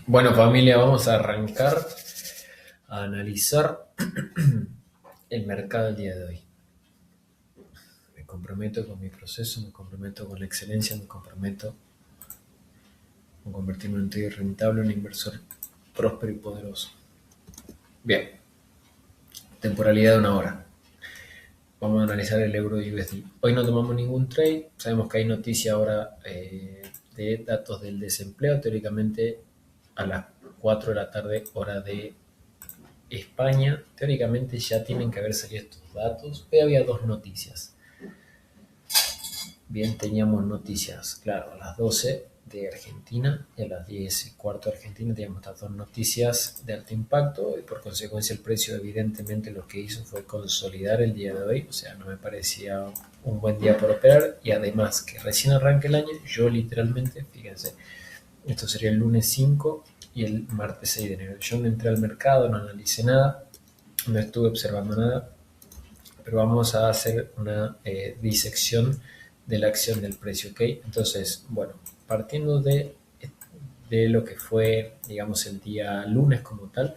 Bueno, familia, vamos a arrancar a analizar el mercado del día de hoy. Me comprometo con mi proceso, me comprometo con la excelencia, me comprometo con convertirme en un trader rentable, un inversor próspero y poderoso. Bien, temporalidad de una hora. Vamos a analizar el euro USD. Hoy no tomamos ningún trade. Sabemos que hay noticia ahora de datos del desempleo. Teóricamente a las 4 de la tarde, hora de España. Teóricamente ya tienen que haber salido estos datos. Hoy había dos noticias. Bien, teníamos noticias, claro, a las 12 de Argentina y a las 10:15 de Argentina teníamos estas dos noticias de alto impacto y por consecuencia el precio evidentemente lo que hizo fue consolidar el día de hoy, o sea, no me parecía un buen día para operar y además que recién arranca el año, yo literalmente, fíjense, esto sería el lunes 5 y el martes 6 de enero. Yo no entré al mercado, no analicé nada, no estuve observando nada, pero vamos a hacer una disección de la acción del precio, ¿ok? Entonces, bueno, partiendo de lo que fue, digamos, el día lunes como tal,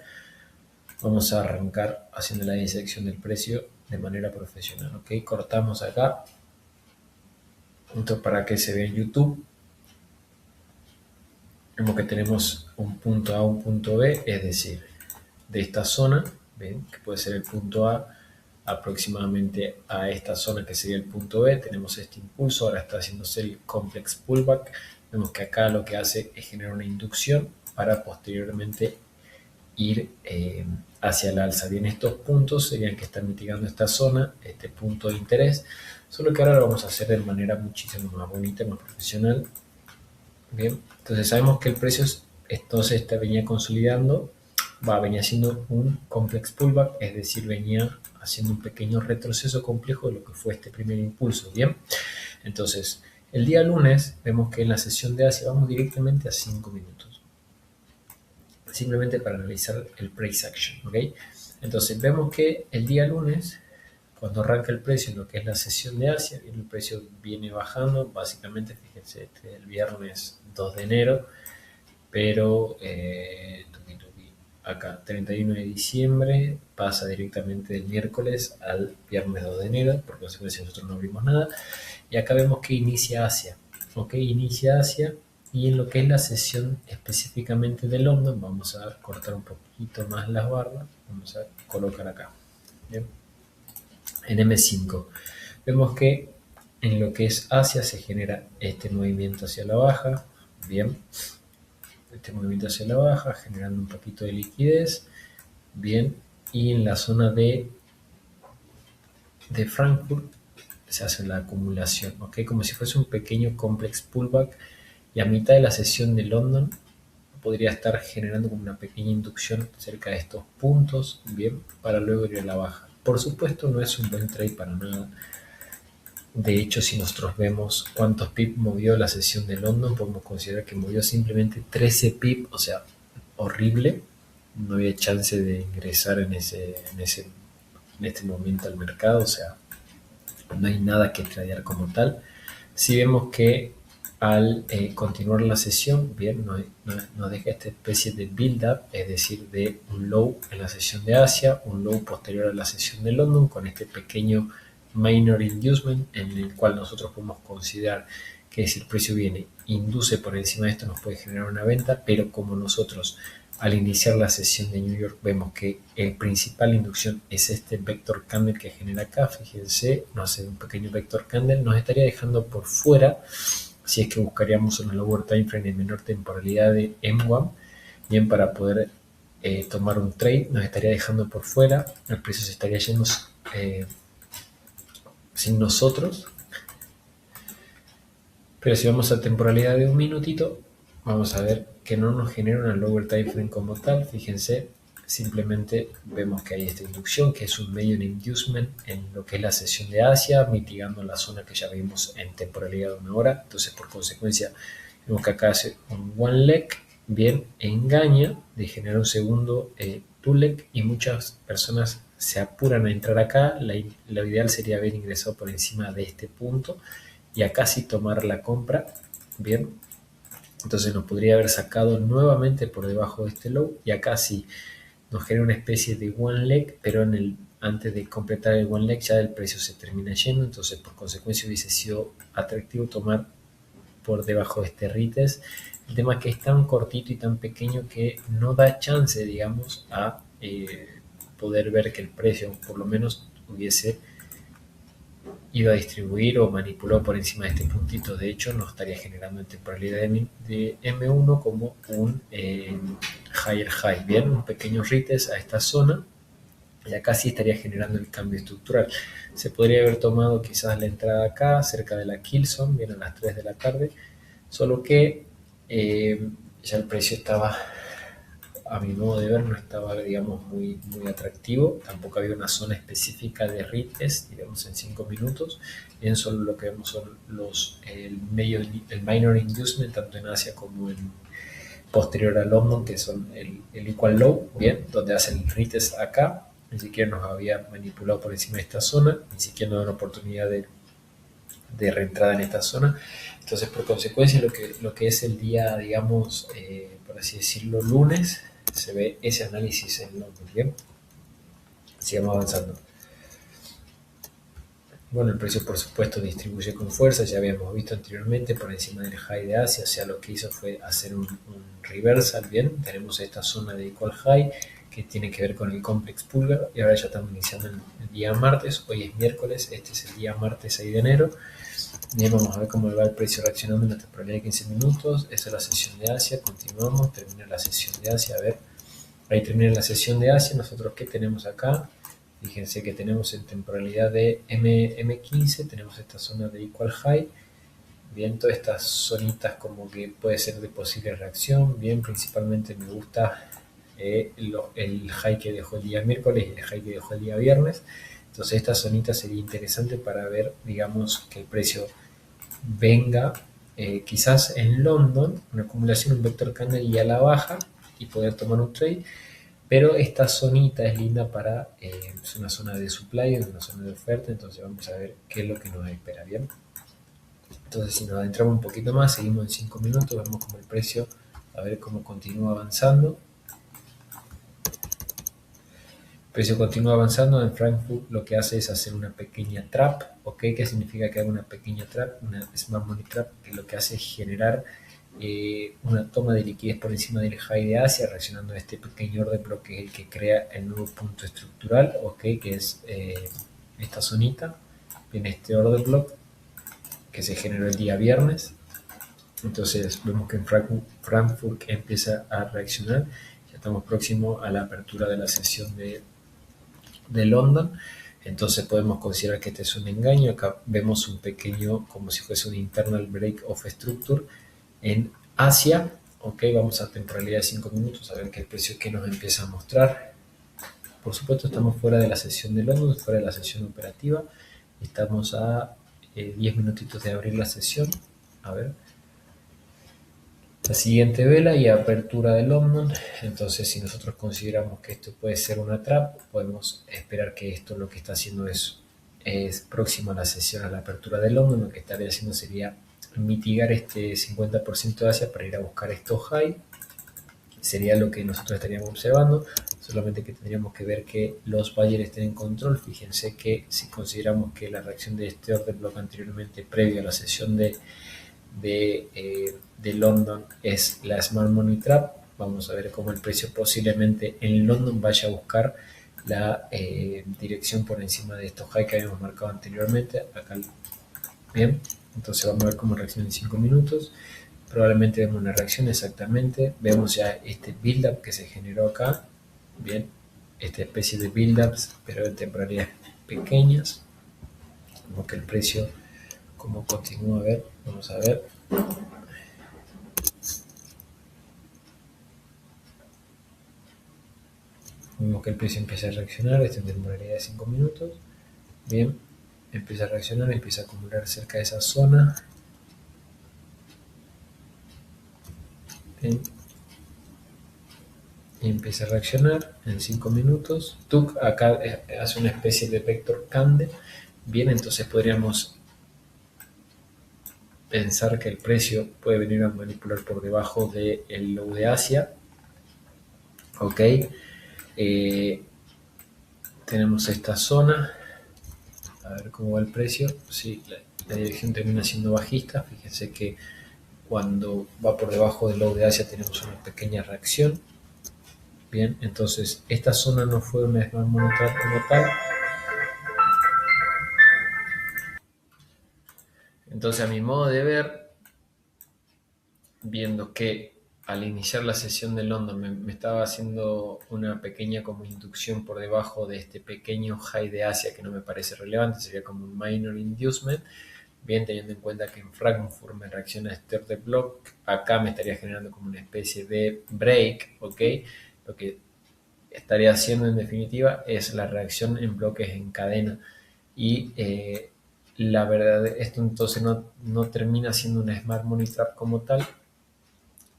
vamos a arrancar haciendo la disección del precio de manera profesional, ¿ok? Cortamos acá, esto para que se vea en YouTube, vemos que tenemos un punto A, un punto B, es decir, de esta zona, ¿ven? Que puede ser el punto A, aproximadamente a esta zona que sería el punto B, tenemos este impulso, ahora está haciéndose el complex pullback, vemos que acá lo que hace es generar una inducción para posteriormente ir hacia el alza. Bien, estos puntos serían que están mitigando esta zona, este punto de interés, solo que ahora lo vamos a hacer de manera muchísimo más bonita, más profesional. Bien, entonces sabemos que el precio entonces venía consolidando, venía haciendo un complex pullback, es decir, venía haciendo un pequeño retroceso complejo de lo que fue este primer impulso. Bien, entonces el día lunes vemos que en la sesión de Asia vamos directamente a 5 minutos, simplemente para analizar el price action. ¿Ok? Entonces vemos que el día lunes, cuando arranca el precio en lo que es la sesión de Asia, el precio viene bajando, básicamente, fíjense, el viernes 2 de enero, pero acá 31 de diciembre pasa directamente del miércoles al viernes 2 de enero, por consecuencia nosotros no abrimos nada, y acá vemos que inicia Asia, ok, inicia Asia, y en lo que es la sesión específicamente de London, vamos a cortar un poquito más las barras, vamos a colocar acá, ¿bien? En M5 vemos que en lo que es Asia se genera este movimiento hacia la baja, bien, este movimiento hacia la baja, generando un poquito de liquidez, bien, y en la zona de Frankfurt se hace la acumulación, ¿ok? Como si fuese un pequeño complex pullback y a mitad de la sesión de London podría estar generando como una pequeña inducción cerca de estos puntos, bien, para luego ir a la baja. Por supuesto no es un buen trade para nada. De hecho, si nosotros vemos cuántos pips movió la sesión de London, podemos considerar que movió simplemente 13 pips, o sea, horrible. No había chance de ingresar en este momento al mercado, o sea, no hay nada que tradear como tal. Si vemos que al continuar la sesión, bien, nos deja esta especie de build-up, es decir, de un low en la sesión de Asia, un low posterior a la sesión de London, con este pequeño minor inducement en el cual nosotros podemos considerar que si el precio viene, induce por encima de esto, nos puede generar una venta, pero como nosotros al iniciar la sesión de New York vemos que el principal inducción es este vector candle que genera acá, fíjense, nos hace un pequeño vector candle, nos estaría dejando por fuera, si es que buscaríamos una lower time frame de menor temporalidad de M1, bien, para poder tomar un trade, nos estaría dejando por fuera, el precio se estaría yendo sin nosotros, pero si vamos a temporalidad de un minutito, vamos a ver que no nos genera una lower time frame como tal. Fíjense, simplemente vemos que hay esta inducción, que es un medium inducement en lo que es la sesión de Asia, mitigando la zona que ya vimos en temporalidad de una hora. Entonces, por consecuencia, vemos que acá hace un one leg, bien, engaña de generar un segundo two leg y muchas personas se apuran a entrar acá. Lo ideal sería haber ingresado por encima de este punto y acá sí tomar la compra, bien, Entonces nos podría haber sacado nuevamente por debajo de este low, y acá sí nos genera una especie de one leg, pero antes de completar el one leg ya el precio se termina yendo. Entonces por consecuencia hubiese sido atractivo tomar por debajo de este retest. El tema es que es tan cortito y tan pequeño que no da chance, digamos, a poder ver que el precio por lo menos hubiese ido a distribuir o manipulado por encima de este puntito. De hecho, no estaría generando en temporalidad de M1 como un higher high. Bien, un pequeño retest a esta zona, y acá sí estaría generando el cambio estructural. Se podría haber tomado quizás la entrada acá, cerca de la kill zone, bien a las 3 de la tarde, solo que ya el precio estaba, a mi modo de ver, no estaba, digamos, muy atractivo. Tampoco había una zona específica de retest, digamos, en 5 minutos. Bien, solo lo que vemos son el minor inducement, tanto en Asia como en posterior a London, que son el equal low, bien, donde hacen el retest acá. Ni siquiera nos había manipulado por encima de esta zona, ni siquiera nos da una oportunidad de reentrada en esta zona. Entonces, por consecuencia, lo que es el día, digamos, por así decirlo, lunes, se ve ese análisis en London. Bien, sigamos avanzando. Bueno, el precio por supuesto distribuye con fuerza, ya habíamos visto anteriormente por encima del high de Asia, o sea, lo que hizo fue hacer un reversal. Bien, tenemos esta zona de equal high que tiene que ver con el complex pulgar, y ahora ya estamos iniciando el día martes. Hoy es miércoles, este es el día martes 6 de enero. Bien, vamos a ver cómo va el precio reaccionando en la temporalidad de 15 minutos. Esta es la sesión de Asia, continuamos, termina la sesión de Asia. A ver, ahí termina la sesión de Asia. Nosotros, ¿qué tenemos acá? Fíjense que tenemos en temporalidad de M15, tenemos esta zona de equal high. Bien, todas estas zonitas como que puede ser de posible reacción. Bien, principalmente me gusta el high que dejó el día miércoles y el high que dejó el día viernes. Entonces esta zonita sería interesante para ver, digamos, que el precio venga quizás en London, una acumulación, un vector candle y a la baja, y poder tomar un trade. Pero esta zonita es linda para, es una zona de supply, es una zona de oferta. Entonces vamos a ver qué es lo que nos espera. Bien, entonces si nos adentramos un poquito más, seguimos en 5 minutos, vemos como el precio, a ver cómo continúa avanzando. El precio continúa avanzando. En Frankfurt lo que hace es hacer una pequeña trap. ¿Ok? ¿Qué significa que haga una pequeña trap? Una smart money trap, que lo que hace es generar una toma de liquidez por encima del high de Asia, reaccionando a este pequeño orden block, que es el que crea el nuevo punto estructural, ¿ok? Que es esta zonita. Viene este order block que se generó el día viernes. Entonces vemos que en Frankfurt empieza a reaccionar. Ya estamos próximos a la apertura de la sesión de London. Entonces podemos considerar que este es un engaño. Acá vemos un pequeño, como si fuese un internal break of structure en Asia. Ok, vamos a temporalidad de 5 minutos a ver qué el precio que nos empieza a mostrar. Por supuesto estamos fuera de la sesión de London, fuera de la sesión operativa. Estamos a 10 minutitos de abrir la sesión. A ver, la siguiente vela y apertura de London. Entonces, si nosotros consideramos que esto puede ser una trap, podemos esperar que esto lo que está haciendo es próximo a la sesión, a la apertura de London. Lo que estaría haciendo sería mitigar este 50% de Asia para ir a buscar estos high. Sería lo que nosotros estaríamos observando, solamente que tendríamos que ver que los buyers estén en control. Fíjense que si consideramos que la reacción de este order block anteriormente, previo a la sesión de London, es la Smart Money Trap, vamos a ver cómo el precio posiblemente en London vaya a buscar la dirección por encima de estos high que habíamos marcado anteriormente. Acá, bien, entonces vamos a ver cómo reacciona en 5 minutos. Probablemente vemos una reacción exactamente. Vemos ya este build-up que se generó acá. Bien, esta especie de build-ups, pero en temporalidades pequeñas. Como que el precio, como continúa a ver, vamos a ver. Vemos que el precio empieza a reaccionar, esta en temporalidad de 5 minutos. Bien, empieza a reaccionar, empieza a acumular cerca de esa zona. Bien, y empieza a reaccionar en 5 minutos. TUC acá hace una especie de vector candle. Bien, entonces podríamos pensar que el precio puede venir a manipular por debajo del low de Asia. Ok, tenemos esta zona, a ver cómo va el precio. Sí, la dirección termina siendo bajista. Fíjense que cuando va por debajo del low de Asia tenemos una pequeña reacción. Bien, entonces esta zona no fue una Smart Money Trap como tal. Entonces, a mi modo de ver, viendo que al iniciar la sesión de London me estaba haciendo una pequeña como inducción por debajo de este pequeño high de Asia que no me parece relevante, sería como un minor inducement, bien teniendo en cuenta que en Frankfurt me reacciona Stir de Block, acá me estaría generando como una especie de break, ¿ok? Lo que estaría haciendo en definitiva es la reacción en bloques en cadena y la verdad, esto entonces no termina siendo una Smart Money Trap como tal,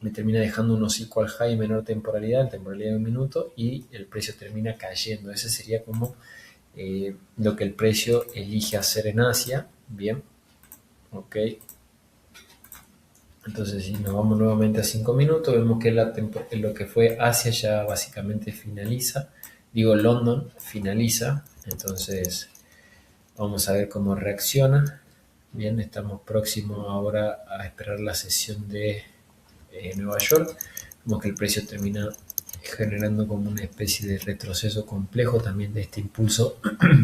me termina dejando unos equal high en menor temporalidad, en temporalidad de un minuto, y el precio termina cayendo. Ese sería como lo que el precio elige hacer en Asia. Bien, ok. Entonces, si nos vamos nuevamente a 5 minutos, vemos que lo que fue Asia ya básicamente finaliza. Digo, London finaliza. Entonces, vamos a ver cómo reacciona. Bien, estamos próximos ahora a esperar la sesión de Nueva York. Vemos que el precio termina generando como una especie de retroceso complejo también de este impulso.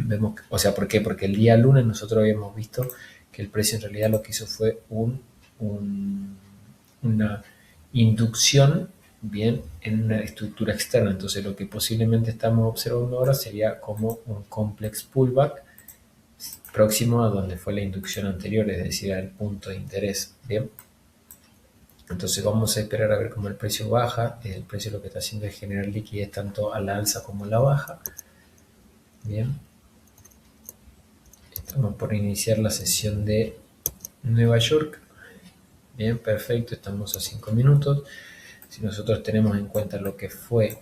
Vemos, o sea, ¿por qué? Porque el día lunes nosotros habíamos visto que el precio en realidad lo que hizo fue una inducción bien en una estructura externa. Entonces lo que posiblemente estamos observando ahora sería como un complex pullback próximo a donde fue la inducción anterior, es decir, al punto de interés. Bien, entonces vamos a esperar a ver cómo el precio baja. El precio lo que está haciendo es generar liquidez tanto a la alza como a la baja. Bien, estamos por iniciar la sesión de Nueva York. Bien, perfecto, estamos a 5 minutos. Si nosotros tenemos en cuenta lo que fue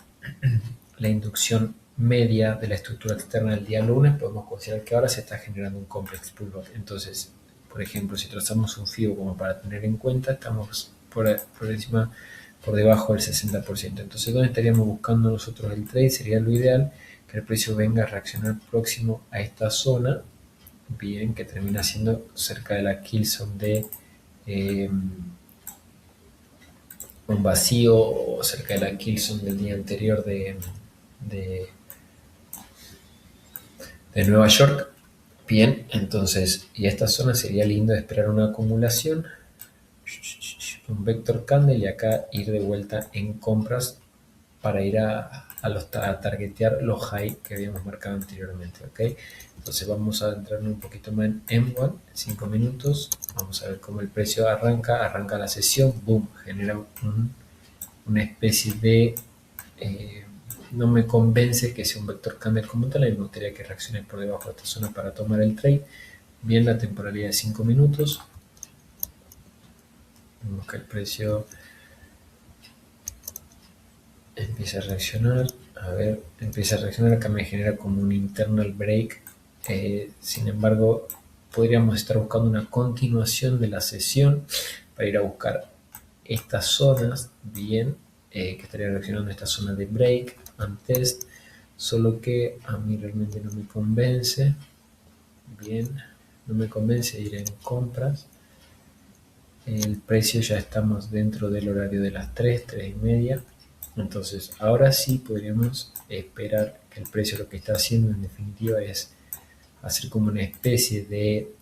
la inducción media de la estructura externa del día lunes, podemos considerar que ahora se está generando un complex pullback. Entonces, por ejemplo, si trazamos un FIBO como para tener en cuenta, estamos por encima, por debajo del 60%. Entonces, ¿dónde estaríamos buscando nosotros el trade? Sería lo ideal que el precio venga a reaccionar próximo a esta zona, bien, que termina siendo cerca de la kill zone de un vacío o cerca de la kill zone del día anterior de, de Nueva York. Bien, entonces, y esta zona sería lindo de esperar una acumulación, un vector candle y acá ir de vuelta en compras para ir a targetear los high que habíamos marcado anteriormente, ¿ok? Entonces vamos a entrar un poquito más en M1, 5 minutos, vamos a ver cómo el precio arranca la sesión, boom, genera una especie de... no me convence que sea un vector candle como tal, y me gustaría que reaccione por debajo de esta zona para tomar el trade. Bien, la temporalidad de 5 minutos. Vemos que el precio empieza a reaccionar. A ver, empieza a reaccionar. Acá me genera como un internal break. Sin embargo, podríamos estar buscando una continuación de la sesión para ir a buscar estas zonas. Bien, que estaría reaccionando a esta zona de break antes. Solo que a mí realmente no me convence. Bien, no me convence ir en compras. El precio ya estamos dentro del horario de las 3 y media. Entonces, ahora sí podríamos esperar que el precio lo que está haciendo en definitiva es hacer como una especie de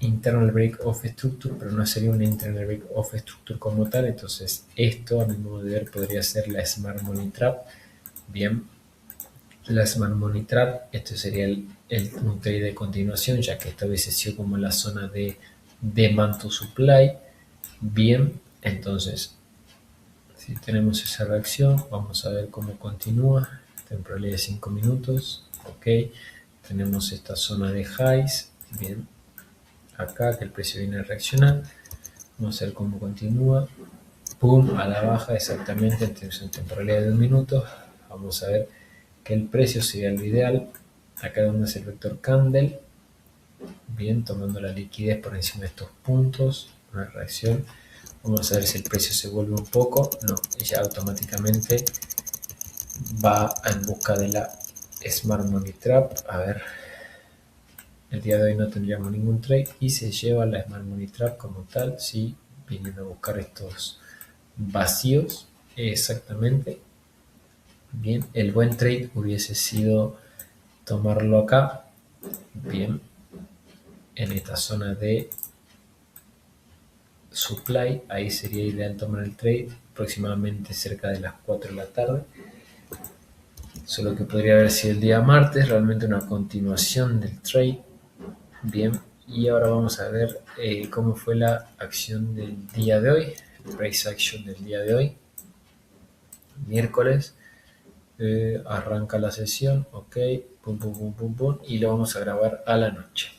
internal break of structure, pero no sería una internal break of structure como tal. Entonces, esto a mi modo de ver podría ser la Smart Money Trap. Bien, la Smart Money Trap, esto sería un trade de continuación, ya que esta hubiese sido como la zona de demand to supply. Bien, entonces si tenemos esa reacción, vamos a ver cómo continúa. Temporalidad de 5 minutos, ok. Tenemos esta zona de highs, bien, acá que el precio viene a reaccionar. Vamos a ver cómo continúa. Pum, a la baja exactamente en temporalidad de 1 minuto. Vamos a ver que el precio sería lo ideal. Acá donde es el vector candle. Bien, tomando la liquidez por encima de estos puntos, una reacción. Vamos a ver si el precio se vuelve un poco. No, ella automáticamente va en busca de la Smart Money Trap. A ver, el día de hoy no tendríamos ningún trade y se lleva la Smart Money Trap como tal, sí, viniendo a buscar estos vacíos. Exactamente. Bien, el buen trade hubiese sido tomarlo acá. Bien, en esta zona de supply, ahí sería ideal tomar el trade aproximadamente cerca de las 4 de la tarde. Solo que podría haber sido el día martes, realmente una continuación del trade. Bien, y ahora vamos a ver cómo fue la acción del día de hoy, el price action del día de hoy, miércoles. Arranca la sesión, ok, pum, pum, pum, pum, pum, y lo vamos a grabar a la noche.